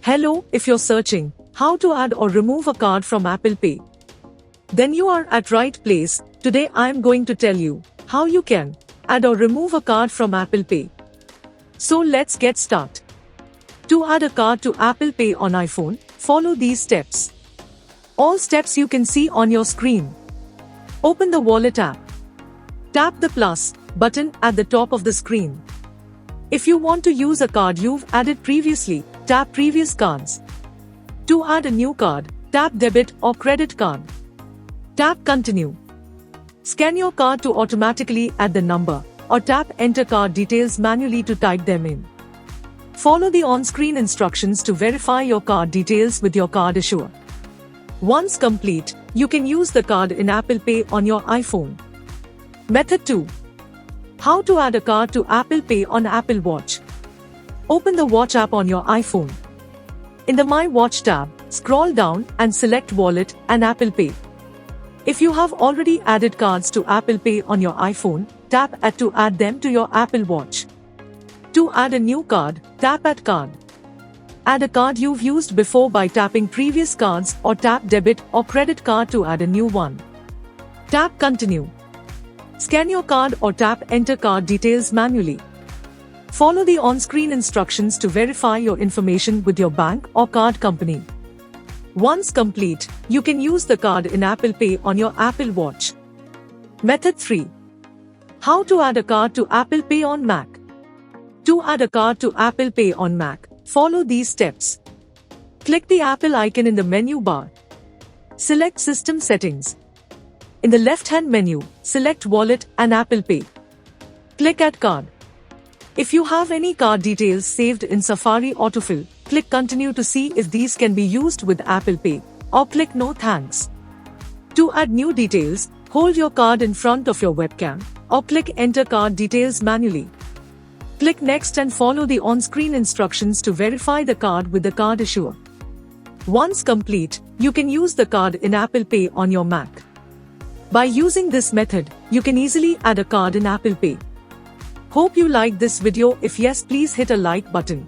Hello, if you're searching how to add or remove a card from Apple Pay, then you are at right place. Today I am going to tell you how you can add or remove a card from Apple Pay. So let's get started. To add a card to Apple Pay on iPhone, follow these steps. All steps you can see on your screen. Open the wallet app. Tap the plus button at the top of the screen. If you want to use a card you've added previously, tap previous cards. To add a new card, tap debit or credit card. Tap continue. Scan your card to automatically add the number, or tap enter card details manually to type them in. Follow the on-screen instructions to verify your card details with your card issuer. Once complete, you can use the card in Apple Pay on your iPhone. Method 2. How to add a card to Apple Pay on Apple Watch. Open the Watch app on your iPhone. In the My Watch tab, scroll down and select Wallet and Apple Pay. If you have already added cards to Apple Pay on your iPhone, tap Add to add them to your Apple Watch. To add a new card, tap Add Card. Add a card you've used before by tapping previous cards, or tap debit or credit card to add a new one. Tap Continue. Scan your card or tap enter card details manually. Follow the on-screen instructions to verify your information with your bank or card company. Once complete, you can use the card in Apple Pay on your Apple Watch. Method 3. How to add a card to Apple Pay on Mac. To add a card to Apple Pay on Mac, follow these steps. Click the Apple icon in the menu bar. Select System Settings. In the left-hand menu, select Wallet and Apple Pay. Click Add Card. If you have any card details saved in Safari Autofill, click Continue to see if these can be used with Apple Pay, or click No Thanks. To add new details, hold your card in front of your webcam, or click Enter Card Details manually. Click Next and follow the on-screen instructions to verify the card with the card issuer. Once complete, you can use the card in Apple Pay on your Mac. By using this method, you can easily add a card in Apple Pay. Hope you liked this video. If yes, please hit a like button.